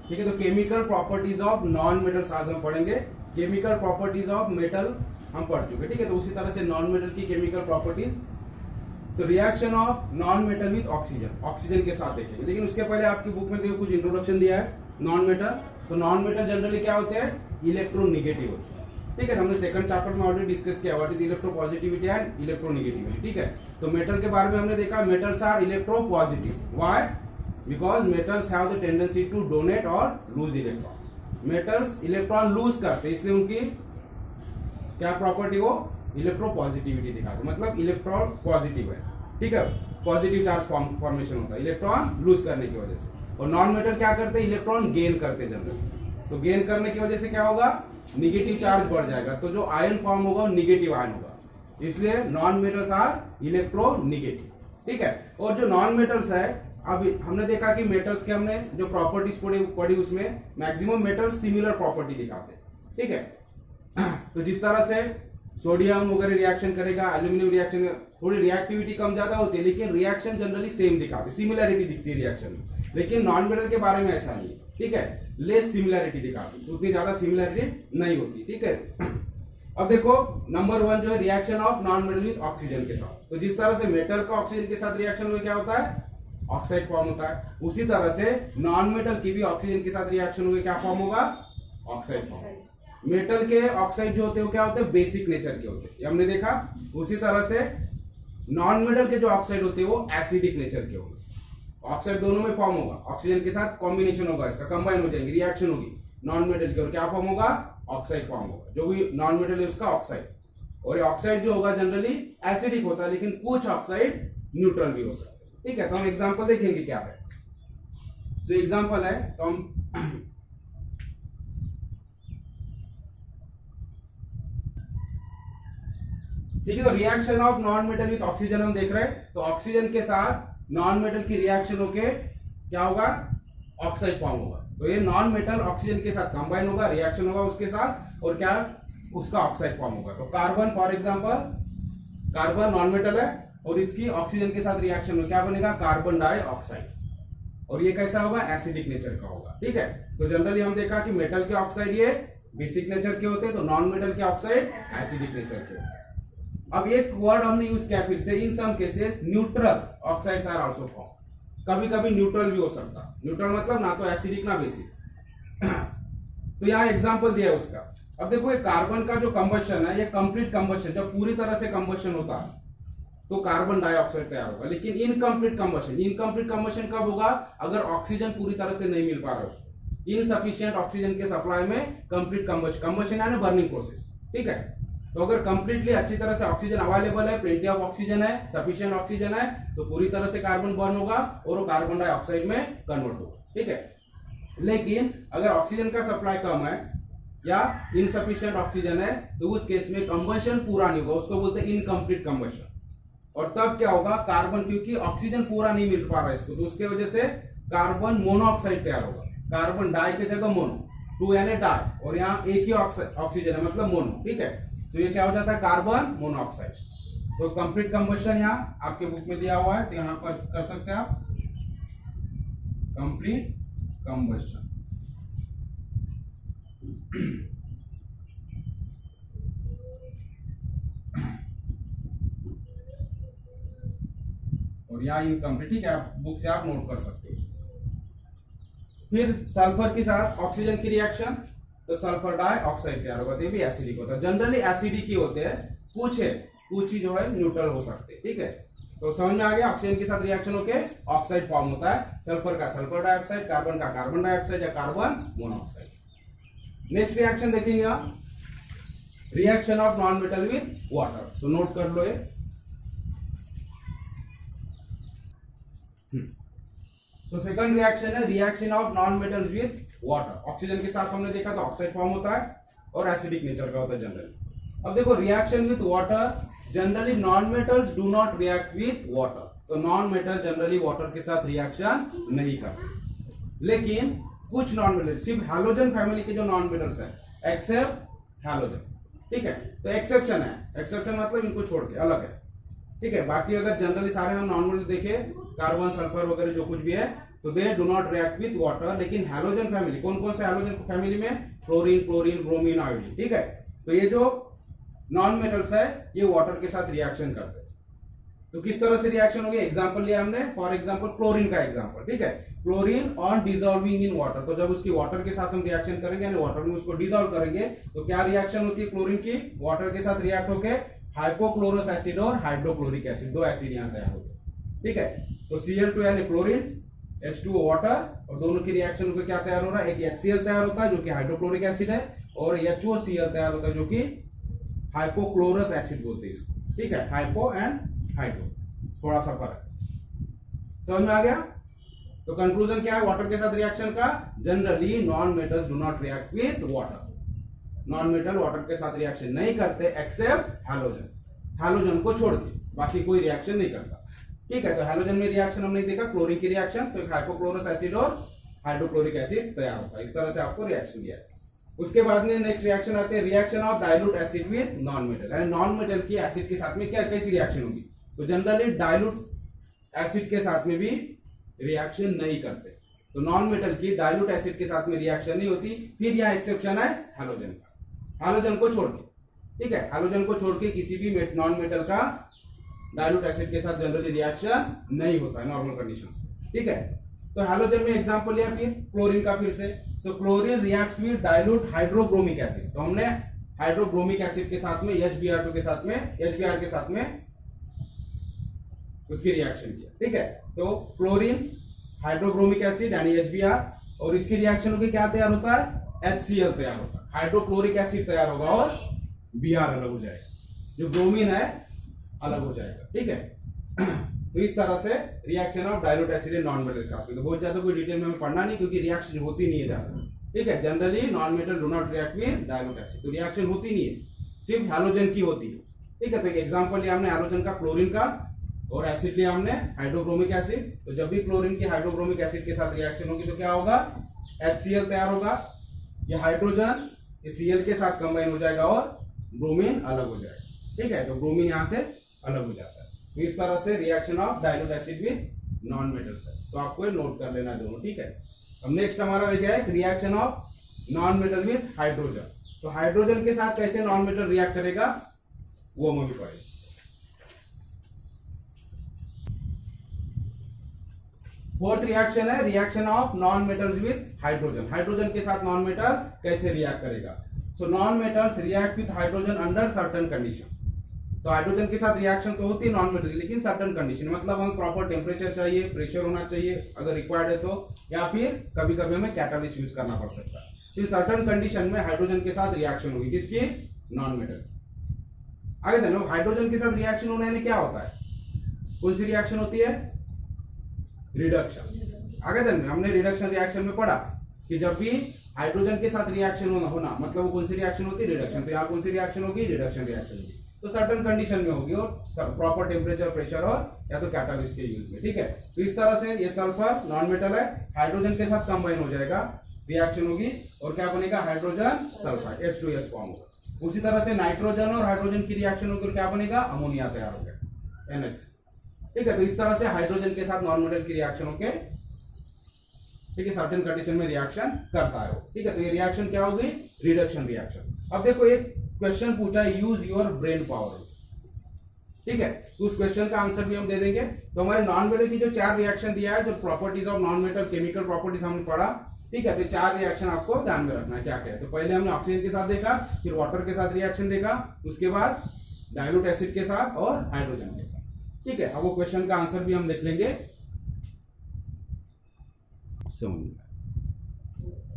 ठीक है। तो chemical properties of non metals आज हम पढ़ेंगे। केमिकल प्रॉपर्टीज ऑफ मेटल हम पढ़ चुके, ठीक है। तो उसी तरह से नॉन मेटल की केमिकल प्रॉपर्टीज, तो reaction of non metal with oxygen, oxygen के साथ देखेंगे। लेकिन उसके पहले आपकी बुक में देखो कुछ इंट्रोडक्शन दिया है नॉन मेटल। तो नॉन मेटल जनरली क्या होते हैं, इलेक्ट्रोनिगेटिव होते हैं, ठीक है। हमने सेकंड चैप्टर में ऑलरेडी डिस्कस किया what is electropositivity and electronegativity, ठीक है। तो मेटल के बारे में हमने देखा metals are electropositive. Why? Because metals have the tendency to donate or lose electron. Metals electron lose करते, इसलिए उनकी क्या प्रॉपर्टी, वो इलेक्ट्रोपॉजिटिविटी दिखाते, मतलब इलेक्ट्रॉन पॉजिटिव है, ठीक है। पॉजिटिव चार्ज फॉर्मेशन होता है इलेक्ट्रॉन लूज करने की वजह से। और नॉन मेटल क्या करते हैं, इलेक्ट्रॉन गेन करते जनरली। तो गेन करने की वजह से क्या होगा, निगेटिव चार्ज बढ़ जाएगा, तो जो आयन फॉर्म होगा निगेटिव आयन होगा। इसलिए नॉन मेटल्स आर इलेक्ट्रोनिगेटिव, ठीक है। और जो नॉन मेटल्स है, अब हमने देखा कि मेटल्स के हमने जो प्रॉपर्टीज पढ़ी उसमें मैक्सिमम मेटल्स सिमिलर प्रॉपर्टी दिखाते हैं, ठीक है। तो जिस तरह से सोडियम वगैरह रिएक्शन करेगा, एल्यूमिनियम रिएक्शन, थोड़ी रिएक्टिविटी कम ज्यादा होती है, लेकिन रिएक्शन जनरली सेम दिखाते, सिमिलरिटी दिखती है रिएक्शन में। लेकिन नॉन मेटल के बारे में ऐसा नहीं है, ठीक है। लेस सिमिलरिटी दिखाती, तो उतनी ज्यादा सिमिलरिटी नहीं होती, ठीक है। अब देखो नंबर 1 जो है reaction of non metal with oxygen के साथ। तो जिस तरह से मेटल का ऑक्सीजन के साथ रिएक्शन में क्या होता है, ऑक्साइड फॉर्म होता है, उसी तरह से नॉन मेटल की भी ऑक्सीजन के साथ रिएक्शन हुए क्या फॉर्म होगा, ऑक्साइड फॉर्म। मेटल के ऑक्साइड जो होते हैं वो क्या होते हैं, बेसिक नेचर के होते हैं, ये हमने देखा। उसी तरह से नॉन मेटल के जो ऑक्साइड होते हैं वो एसिडिक नेचर के होंगे। ऑक्साइड दोनों में फॉर्म होगा, ऑक्सीजन के साथ कॉम्बिनेशन होगा, इसका कंबाइन हो जाएंगे, रिएक्शन होगी नॉन मेटल की, और क्या फॉर्म होगा, ऑक्साइड फॉर्म होगा। जो भी नॉन मेटल है उसका ऑक्साइड, और ये ऑक्साइड जो होगा जनरली एसिडिक होता है, लेकिन कुछ ऑक्साइड न्यूट्रल भी हो सकता है, ठीक है। तो हम एग्जांपल देखेंगे क्या है। तो एग्जांपल है, तो हम ठीक है। तो reaction of non metal with oxygen हम देख रहे हैं। तो ऑक्सीजन के साथ नॉन मेटल की रिएक्शन होके क्या होगा, ऑक्साइड फॉर्म होगा। तो ये नॉन मेटल ऑक्सीजन के साथ कंबाइन होगा, रिएक्शन होगा उसके साथ, और क्या उसका ऑक्साइड फॉर्म होगा। तो carbon for example, carbon non metal है और इसकी ऑक्सीजन के साथ रिएक्शन में क्या बनेगा, कार्बन डाइऑक्साइड, और ये कैसा होगा, एसिडिक नेचर का होगा, ठीक है। तो जनरली हम देखा कि मेटल के ऑक्साइड ये बेसिक नेचर के होते हैं, तो नॉन मेटल के ऑक्साइड एसिडिक नेचर के होते हैं। अब एक वर्ड हमने यूज किया फिर से, in some cases neutral oxides are also form. कभी कभी न्यूट्रल भी हो सकता, न्यूट्रल मतलब ना तो एसिडिक ना बेसिक। तो यहाँ एग्जांपल दिया है उसका। अब देखो ये कार्बन का जो कंबशन है, ये कंप्लीट कंबशन, जब पूरी तरह से कंबशन होता है तो कार्बन डाइऑक्साइड तैयार होगा। लेकिन इनकम्प्लीट कंबशन कब होगा, अगर ऑक्सीजन पूरी तरह से नहीं मिल पा रहा उसको, इनसफिशिएंट ऑक्सीजन के सप्लाई में कंप्लीट कंबशन है ना, बर्निंग प्रोसेस, ठीक है। तो अगर कंप्लीटली अच्छी तरह से ऑक्सीजन अवेलेबल है, प्लेंटी ऑफ ऑक्सीजन है, सफिशिएंट ऑक्सीजन है, तो पूरी तरह से कार्बन बर्न होगा और वो कार्बन डाइऑक्साइड में कन्वर्ट होगा, ठीक है। लेकिन अगर ऑक्सीजन का सप्लाई कम है या इनसफिशिएंट ऑक्सीजन है, तो उस केस में कंबशन पूरा नहीं होगा, उसको बोलते हैं इनकम्प्लीट कंबशन। और तब क्या होगा, कार्बन, क्योंकि ऑक्सीजन पूरा नहीं मिल पा रहा है इसको, तो उसके वजह से कार्बन मोनोऑक्साइड तैयार होगा। कार्बन डाई की जगह मोनो, 2Na डाई, और यहाँ एक ही ऑक्सीजन है मतलब मोनो, ठीक है। तो ये क्या हो जाता है, कार्बन मोनोऑक्साइड। तो कंप्लीट कंबशन यहाँ आपके बुक में दिया हुआ है, तो यहाँ पर कर सकते हैं आप कंप्लीट कंबशन। और यहाँ इनकम्प्लीट, ठीक है, आप बुक से आप नोट कर सकते हो। फिर सल्फर के साथ ऑक्सीजन की रिएक्शन, तो सल्फर डाइऑक्साइड तैयार होगा, तो ये भी एसिडिक होता है। जनरली एसिडिक ही होते हैं, कुछ ही जो है न्यूट्रल हो सकते हैं, ठीक है। तो समझ में आ गया, ऑक्सीजन के साथ रिएक्शन होके ऑक्साइड फॉर्म होता है, सल्फर का सल्फर डाइऑक्साइड, कार्बन का कार्बन डाइऑक्साइड या कार्बन मोनोऑक्साइड। नेक्स्ट रिएक्शन देखेंगे आप, reaction of non metal with water. तो नोट कर लो ये। सो सेकंड रिएक्शन है reaction of non metal with water. Oxygen के साथ हमने देखा तो ऑक्साइड फॉर्म होता है और एसिडिक नेचर का होता है जनरली। अब देखो reaction with water, generally non metals do not react with water. तो नॉन मेटल जनरली वाटर के साथ रिएक्शन नहीं करते, लेकिन कुछ नॉन मेटल, सिर्फ हैलोजन फैमिली के जो नॉन मेटल्स है, एक्सेप्ट हैलोजन, ठीक है। तो एक्सेप्शन है, एक्सेप्शन मतलब इनको छोड़ के अलग है, ठीक है। बाकी अगर जनरली सारे हम नॉन मेटल देखे, कार्बन सल्फर वगैरह जो कुछ भी है तो they do not react with water. लेकिन हैलोजन फैमिली, कौन कौन से हैलोजन फैमिली में, क्लोरीन, क्लोरीन, ब्रोमीन, आयोडीन, ठीक है। तो ये जो नॉन मेटल्स है ये वाटर के साथ रिएक्शन करते हैं। तो किस तरह से रिएक्शन होगी, एग्जांपल लिया हमने, फॉर एग्जांपल क्लोरीन का एग्जांपल, ठीक है। Chlorine on dissolving in water, तो जब उसकी वाटर के साथ हम रिएक्शन करेंगे यानी वाटर में उसको डिसॉल्व करेंगे तो क्या रिएक्शन होती है क्लोरीन की, वाटर के साथ रिएक्ट होके हाइपोक्लोरस एसिड और हाइड्रोक्लोरिक एसिड, दो एसिड यहां तैयार होते हैं, ठीक है। तो Cl2 यानी क्लोरीन, H2O वाटर, और दोनों की रिएक्शन को क्या तैयार हो रहा है, एक HCl तैयार होता है जो कि हाइड्रोक्लोरिक एसिड है, और HOCl तैयार होता है जो कि हाइपोक्लोरस एसिड बोलते हैं इसको, ठीक है। हाइपो एंड हाइड्रो, थोड़ा सा फर्क समझ में आ गया। तो कंक्लूजन क्या है वाटर के साथ रिएक्शन का, generally non metals do not react with water, non metal water के साथ रिएक्शन नहीं करते एक्सेप्ट हैलोजन, हैलोजन को छोड़ के बाकी कोई रिएक्शन नहीं करता, ठीक है। तो हैलोजन में रिएक्शन हमने देखा, क्लोरीन की रिएक्शन, तो एक हाइपोक्लोरस एसिड और हाइड्रोक्लोरिक एसिड तैयार होता है, इस तरह से आपको रिएक्शन दिया है। उसके बाद में नेक्स्ट रिएक्शन आते हैं reaction of dilute acid with non metal, यानी नॉन मेटल की एसिड के साथ में क्या कैसी रिएक्शन होगी। तो जनरली डाइल्यूट एसिड के साथ में भी रिएक्शन नहीं करते, तो नॉन मेटल की डाइल्यूट एसिड के साथ में रिएक्शन नहीं होती। फिर यहां एक्सेप्शन है हैलोजन का, हैलोजन को छोड़ के, ठीक है। हैलोजन को छोड़ के किसी भी नॉन मेटल का डाइल्यूट एसिड के साथ जनरली रिएक्शन नहीं होता है नॉर्मल कंडीशंस में, ठीक है। तो हैलोजन में एग्जांपल लिया फिर क्लोरीन का, फिर से so chlorine reacts with dilute hydrobromic acid, तो हमने हाइड्रोब्रोमिक एसिड के साथ में HBr2 के साथ में, HBr के साथ में उसकी रिएक्शन किया, ठीक है। तो क्लोरीन हाइड्रोब्रोमिक एसिड यानी HBr, और इसकी रिएक्शन होगी क्या तैयार होता है, HCl तैयार होता है, हाइड्रोक्लोरिक एसिड तैयार होगा और Br अलग हो जाएगा, जो ब्रोमीन है अलग हो जाएगा, ठीक है। तो इस तरह से reaction of dilute acid and non metal के साथ में, तो बहुत ज्यादा कोई डिटेल में हमें पढ़ना नहीं क्योंकि रिएक्शन होती नहीं है ज्यादा, ठीक है। Generally non metal do not react with dilute acid, तो रिएक्शन होती नहीं है, सिर्फ हैलोजन की होती है, ठीक है। तो एक एग्जांपल लिया हमने हैलोजन का, क्लोरीन का, और एसिड लिया हमने हाइड्रोब्रोमिक एसिड। तो जब भी क्लोरीन की हाइड्रोब्रोमिक एसिड के साथ रिएक्शन होगी तो क्या होगा, HCl तैयार होगा, ये हाइड्रोजन इस Cl के साथ कंबाइन हो जाएगा और ब्रोमीन अलग हो जाएगा, ठीक है। तो ब्रोमीन यहां से अलग हो जाता है। तो इस तरह से reaction of dilute acid with non metals है, तो आपको ये नोट कर लेना है दोनों, ठीक है। अब नेक्स्ट हमारा रह गया है reaction of non metal with hydrogen. तो हाइड्रोजन के साथ कैसे नॉन मेटल रिएक्ट करेगा वो हम अभी पढ़ेंगे। फोर्थ रिएक्शन है reaction of non metals with hydrogen, hydrogen के साथ नॉन मेटल कैसे रिएक्ट करेगा। So non metals react with hydrogen under certain conditions. तो हाइड्रोजन के साथ रिएक्शन तो होती है नॉन मेटल की, लेकिन सर्टेन कंडीशन, मतलब हमें प्रॉपर टेम्परेचर चाहिए, प्रेशर होना चाहिए अगर रिक्वायर्ड है तो, या फिर कभी कभी हमें कैटालिस्ट यूज करना पड़ सकता है। तो सर्टेन कंडीशन में हाइड्रोजन के साथ रिएक्शन होगी, किसकी, नॉन मेटल। आगे देखो हाइड्रोजन के साथ रिएक्शन होने यानी क्या होता है, कौन सी रिएक्शन होती है, रिडक्शन। आगे दिन में हमने रिडक्शन रिएक्शन में पढ़ा कि जब भी हाइड्रोजन के साथ रिएक्शन होना मतलब वो कौन सी रिएक्शन होती है, रिडक्शन। तो यहाँ कौन सी रिएक्शन होगी, रिडक्शन रिएक्शन होगी, तो सर्टेन कंडीशन में होगी और प्रॉपर टेम्परेचर, प्रेशर और या तो कैटालिस्ट के यूज में, ठीक है। तो इस तरह से ये सल्फर नॉन मेटल है, हाइड्रोजन के साथ कंबाइन हो जाएगा, रिएक्शन होगी और क्या बनेगा, हाइड्रोजन सल्फाइड, H2S फॉर्म होगा। उसी तरह से नाइट्रोजन और हाइड्रोजन की रिएक्शन होगी और क्या बनेगा, अमोनिया तैयार हो गया, NH3, ठीक है। तो इस तरह से हाइड्रोजन के साथ नॉन मेटल की रिएक्शन होके, ठीक है, सर्टेन कंडीशन में रिएक्शन करता है वो, ठीक है। तो ये रिएक्शन क्या होगी, रिडक्शन रिएक्शन। अब देखो एक क्वेश्चन पूछा है, यूज योर ब्रेन पावर, ठीक है। तो उस क्वेश्चन का आंसर भी हम दे देंगे। तो हमारे नॉन मेटल की जो 4 रिएक्शन दिया है, जो properties of non metal, chemical properties हमने पढ़ा, ठीक है। तो 4 रिएक्शन आपको ध्यान में रखना है क्या क्या है। तो पहले हमने ऑक्सीजन के साथ देखा, फिर वाटर के साथ रिएक्शन देखा, उसके बाद डाइल्यूट एसिड के साथ और हाइड्रोजन के साथ, ठीक है। अब वो क्वेश्चन का आंसर भी हम देख लेंगे,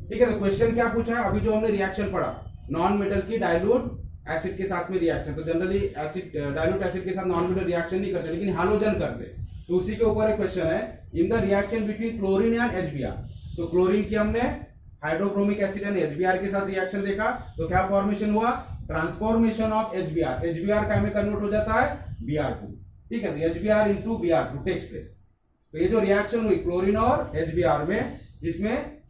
ठीक है। तो क्वेश्चन क्या पूछा है, अभी जो हमने रिएक्शन पढ़ा, नॉन मेटल की डाइल्यूट एसिड के साथ में रिएक्शन, तो जनरली एसिड डाइल्यूट एसिड के साथ नॉन मेटल रिएक्शन नहीं करते, लेकिन हैलोजन करते। तो उसी के ऊपर एक क्वेश्चन है, in the reaction between chlorine and HBr। तो क्लोरीन की हमने हाइड्रोक्रोमिक एसिड यानी HBr के साथ रिएक्शन देखा, तो क्या फॉर्मेशन हुआ, ट्रांसफॉर्मेशन ऑफ HBr, HBr क्या में कन्वर्ट हो जाता है, Br2, ठीक है। तो HBr into Br2 takes place. तो ये जो रिएक्शन हुई क्लोरीन और HBr में, इसमें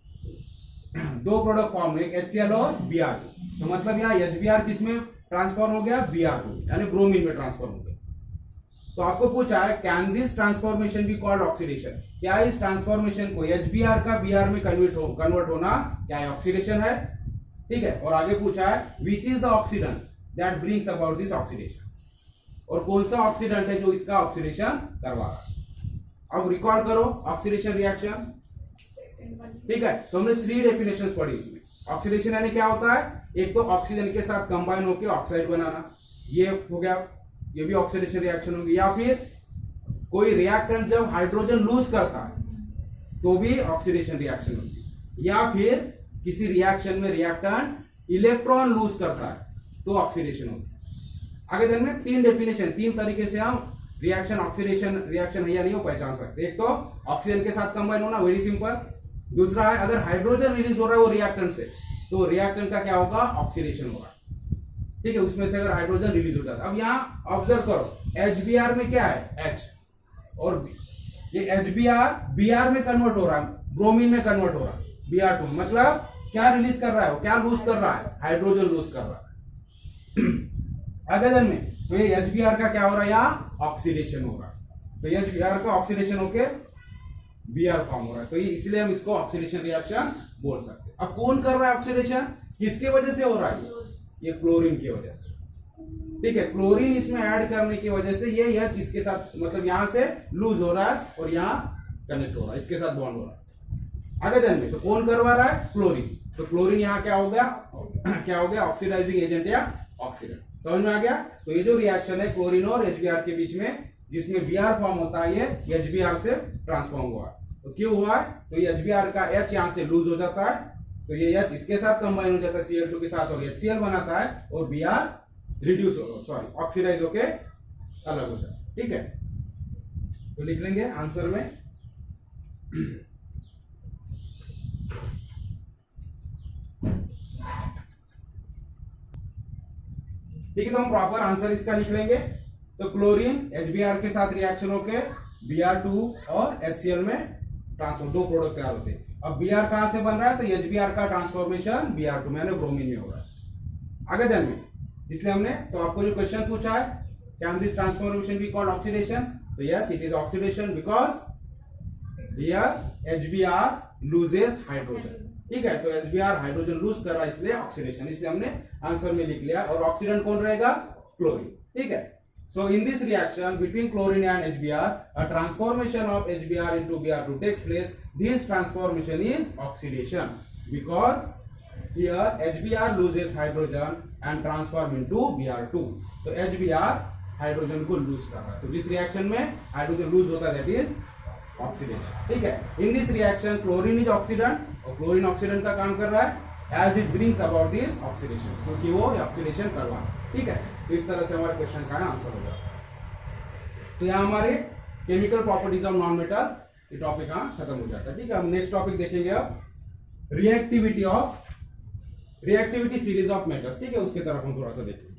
2 प्रोडक्ट फॉर्म हुए, एक HCl और Br2। तो मतलब यहाँ HBr किसमें ट्रांसफॉर्म हो गया, Br2 यानी ब्रोमीन में ट्रांसफॉर्म हो गया। तो आपको पूछा है can this transformation be called oxidation, क्या इस ट्रांसफॉर्मेशन को HBr का Br में कन्वर्ट होना क्या ऑक्सीडेशन है, ठीक है। और आगे पूछा है which is the oxidant that brings about this oxidation, और कौन सा ऑक्सीडेंट है जो इसका ऑक्सीडेशन करवा रहा है। अब रिकॉल करो ऑक्सीडेशन रिएक्शन, ठीक है। तो हमने 3 डेफिनेशंस पढ़ी इसमें। ऑक्सीडेशन यानी क्या होता है, एक तो ऑक्सीजन के साथ कंबाइन होकर ऑक्साइड बनाना, ये हो गया, ये भी ऑक्सीडेशन रिएक्शन होगी। या फिर कोई रिएक्टेंट जब हाइड्रोजन लूज करता है तो भी ऑक्सीडेशन रिएक्शन होगी, या फिर किसी रिएक्शन में रिएक्टेंट इलेक्ट्रॉन लूज करता है तो ऑक्सीडेशन होती है। आगे दिन में 3 डेफिनेशन, 3 तरीके से हम रिएक्शन ऑक्सीडेशन रिएक्शन है या नहीं वो पहचान सकते। एक तो ऑक्सीजन के साथ कंबाइन होना, वेरी सिंपल। दूसरा है अगर हाइड्रोजन रिलीज हो रहा है वो रिएक्टेंट से, तो रिएक्टेंट का क्या होगा, ऑक्सीडेशन होगा, ठीक है। उसमें से अगर हाइड्रोजन रिलीज होता है, अब यहाँ ऑब्जर्व करो HBr में क्या है H, और ये HBr Br में कन्वर्ट हो रहा है, ब्रोमीन में कन्वर्ट हो रहा है Br2, मतलब क्या रिलीज कर रहा है, वो क्या लूज कर रहा है, हाइड्रोजन लूज कर रहा है। अगले दिन में तो ये HBr का क्या हो रहा है, यहाँ ऑक्सीडेशन हो रहा है, तो HBr का ऑक्सीडेशन होके Br फॉर्म हो रहा है, तो ये इसलिए हम इसको ऑक्सीडेशन रिएक्शन बोल सकते हैं। अब कौन कर रहा है ऑक्सीडेशन, किसके वजह से हो रहा है, ये क्लोरीन की वजह से, ठीक है। क्लोरीन इसमें ऐड करने की वजह से ये H इसके साथ, मतलब यहां से लूज हो रहा है और यहां कनेक्ट हो रहा है, इसके साथ बॉन्ड हो रहा है। आगे दिन में तो कौन करवा रहा है, क्लोरीन, तो क्लोरीन यहाँ क्या हो गया, क्या हो गया, ऑक्सीडाइजिंग एजेंट या ऑक्सीडेंट। समझ में आ गया। तो ये जो रिएक्शन है क्लोरीन और HBr के बीच में, जिसमें Br फॉर्म होता है, ये HBr से ट्रांसफॉर्म हुआ है। तो क्यों हुआ है, तो ये HBr का H यहां से लूज हो जाता है, तो ये H इसके साथ कंबाइन हो जाता है Cl2 के साथ और HCl बनाता है, और Br रिड्यूस हो, सॉरी ऑक्सीडाइज होके अलग हो जाता है, ठीक है। तो लिख लेंगे आंसर में ठीक है। तो हम प्रॉपर आंसर इसका लिख लेंगे। तो क्लोरीन HBr के साथ रिएक्शन होके Br2 और HCl में ट्रांसफॉर्म, 2 प्रोडक्ट तैयार होते हैं। अब Br कहां से बन रहा है, तो HBr का ट्रांसफॉर्मेशन Br2 में ब्रोमीन में हो रहा है। आगे दिन में इसलिए हमने, तो आपको जो क्वेश्चन पूछा है can this transformation be called oxidation, तो yes it is oxidation because here HBr loses hydrogen, ठीक है। तो HBr हाइड्रोजन लूज कर रहा है, इसलिए ऑक्सीडेशन, इसलिए हमने आंसर में लिख लिया। और ऑक्सीडेंट कौन रहेगा, क्लोरीन, ठीक है। So in this reaction between chlorine and HBr, a transformation of HBr into Br2 takes place. This transformation is oxidation because here HBr loses hydrogen and transform into Br2. तो HBr hydrogen को loose कर रहा है, तो जिस reaction में hydrogen loose होता है दैट इज ऑक्सीडेशन, ठीक है। In this reaction chlorine is oxidant, और क्लोरीन ऑक्सीडेंट का काम कर रहा है as it brings about this oxidation, क्योंकि वो ऑक्सीडेशन करवा रहा है, ठीक है। तो इस तरह से हमारे क्वेश्चन का आंसर हो जाएगा। तो यहाँ हमारे chemical properties of non metal ये टॉपिक यहाँ खत्म हो जाता है, ठीक है। हम नेक्स्ट टॉपिक देखेंगे अब रिएक्टिविटी सीरीज ऑफ मेटल्स, ठीक है, उसके तरफ हम थोड़ा सा देखेंगे।